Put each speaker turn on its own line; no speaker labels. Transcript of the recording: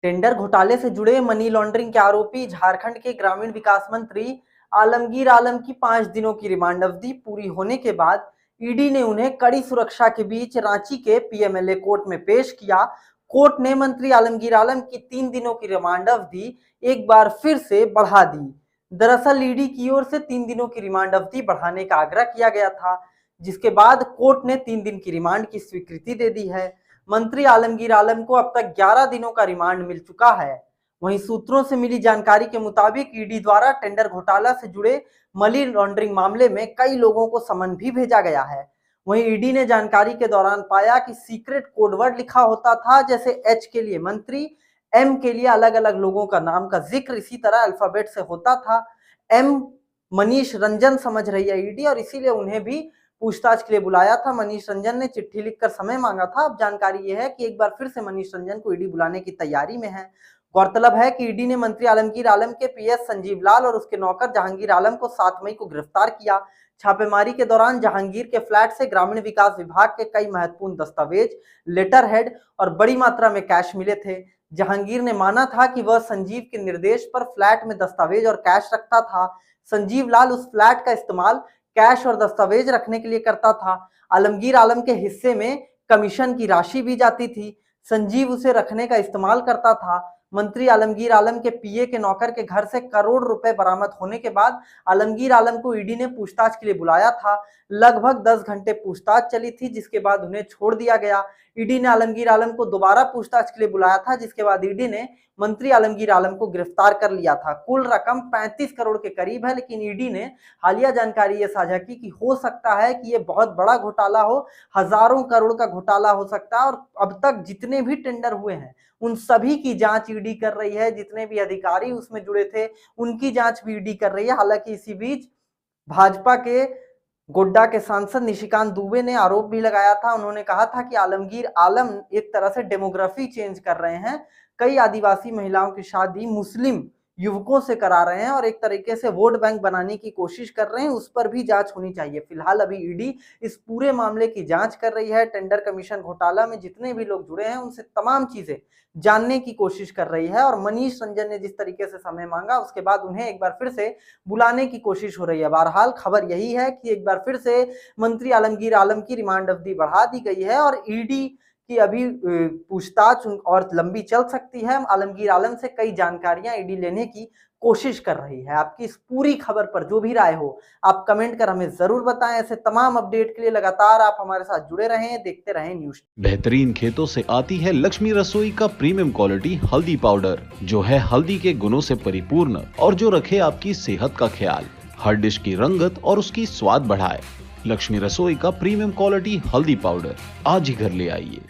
Tender घोटाले से जुड़े मनी लॉन्ड्रिंग के आरोपी झारखंड के ग्रामीण विकास मंत्री आलमगीर आलम की 5 दिनों की रिमांड अवधि पूरी होने के बाद ईडी ने उन्हें कड़ी सुरक्षा के बीच रांची के पीएमएलए कोर्ट में पेश किया। कोर्ट ने मंत्री आलमगीर आलम की 3 दिनों की रिमांड अवधि एक बार फिर से बढ़ा दी। दरअसल ईडी की ओर से 3 दिनों की रिमांड अवधि बढ़ाने का आग्रह किया गया था, जिसके बाद कोर्ट ने 3 दिन की रिमांड की स्वीकृति दे दी है। मंत्री आलमगीर आलम को अब तक 11 दिनों का रिमांड मिल चुका है। वहीं सूत्रों से मिली जानकारी के मुताबिक ईडी द्वारा टेंडर घोटाला से जुड़े मनी लॉन्ड्रिंग मामले में कई लोगों को समन भी भेजा गया है। वहीं ईडी ने जानकारी के दौरान पाया कि सीक्रेट कोडवर्ड लिखा होता था, जैसे एच के लिए मंत्री, एम के लिए अलग अलग लोगों का नाम का जिक्र इसी तरह अल्फाबेट से होता था। एम मनीष रंजन समझ रही है ईडी, और इसीलिए उन्हें भी पूछताछ के लिए बुलाया था। मनीष रंजन ने चिट्ठी लिखकर समय मांगा था। अब जानकारी यह है कि एक बार फिर से मनीष रंजन को ईडी बुलाने की तैयारी में है। गौरतलब है कि ईडी ने मंत्री आलमगीर आलम के पीएस संजीव लाल और उसके नौकर जहांगीर आलम को 7 मई को गिरफ्तार किया। छापेमारी के दौरान जहांगीर के फ्लैट से ग्रामीण विकास विभाग के कई महत्वपूर्ण दस्तावेज, लेटर हेड और बड़ी मात्रा में कैश मिले थे। जहांगीर ने माना था कि वह संजीव के निर्देश पर फ्लैट में दस्तावेज और कैश रखता था। संजीव लाल उस फ्लैट का इस्तेमाल कैश और दस्तावेज रखने के लिए करता था। आलमगीर आलम के हिस्से में कमीशन की राशि भी जाती थी। संजीव उसे रखने का इस्तेमाल करता था। मंत्री आलमगीर आलम के पीए के नौकर के घर से करोड़ रुपए बरामद होने के बाद आलमगीर आलम को ईडी ने पूछताछ के लिए बुलाया था। लगभग 10 घंटे पूछताछ चली थी, जिसके बाद उन्हें छोड़ दिया गया। ईडी ने आलमगीर आलम को दोबारा पूछताछ के लिए बुलाया था, जिसके बाद ईडी ने मंत्री आलमगीर आलम को गिरफ्तार कर लिया था। कुल रकम 35 करोड़ के करीब है, लेकिन ईडी ने हालिया जानकारी ये साझा की कि हो सकता है कि ये बहुत बड़ा घोटाला हो, हजारों करोड़ का घोटाला हो सकता है, और अब तक जितने भी टेंडर हुए हैं उन सभी की जांच ईडी कर रही है। जितने भी अधिकारी उसमें जुड़े थे उनकी जांच भी ईडी कर रही है। हालांकि इसी बीच भाजपा के गोड्डा के सांसद निशिकांत दुबे ने आरोप भी लगाया था। उन्होंने कहा था कि आलमगीर आलम एक तरह से डेमोग्राफी चेंज कर रहे हैं। कई आदिवासी महिलाओं की शादी मुस्लिम युवकों से करा रहे हैं और एक तरीके से वोट बैंक बनाने की कोशिश कर रहे हैं। उस पर भी जांच होनी चाहिए। फिलहाल अभी ईडी इस पूरे मामले की जांच कर रही है। टेंडर कमीशन घोटाला में जितने भी लोग जुड़े हैं उनसे तमाम चीजें जानने की कोशिश कर रही है। और मनीष रंजन ने जिस तरीके से समय मांगा, उसके बाद उन्हें एक बार फिर से बुलाने की कोशिश हो रही है। बहरहाल खबर यही है कि एक बार फिर से मंत्री आलमगीर आलम की रिमांड अवधि बढ़ा दी गई है और ईडी की अभी पूछताछ और लंबी चल सकती है। आलमगीर आलम से कई जानकारियां ईडी लेने की कोशिश कर रही है। आपकी इस पूरी खबर पर जो भी राय हो आप कमेंट कर हमें जरूर बताएं। ऐसे तमाम अपडेट के लिए लगातार आप हमारे साथ जुड़े रहें, देखते रहें न्यूज़।
बेहतरीन खेतों से आती है लक्ष्मी रसोई का प्रीमियम क्वालिटी हल्दी पाउडर, जो है हल्दी के गुणों से परिपूर्ण और जो रखे आपकी सेहत का ख्याल, हर डिश की रंगत और उसकी स्वाद बढ़ाए। लक्ष्मी रसोई का प्रीमियम क्वालिटी हल्दी पाउडर आज ही घर ले आइए।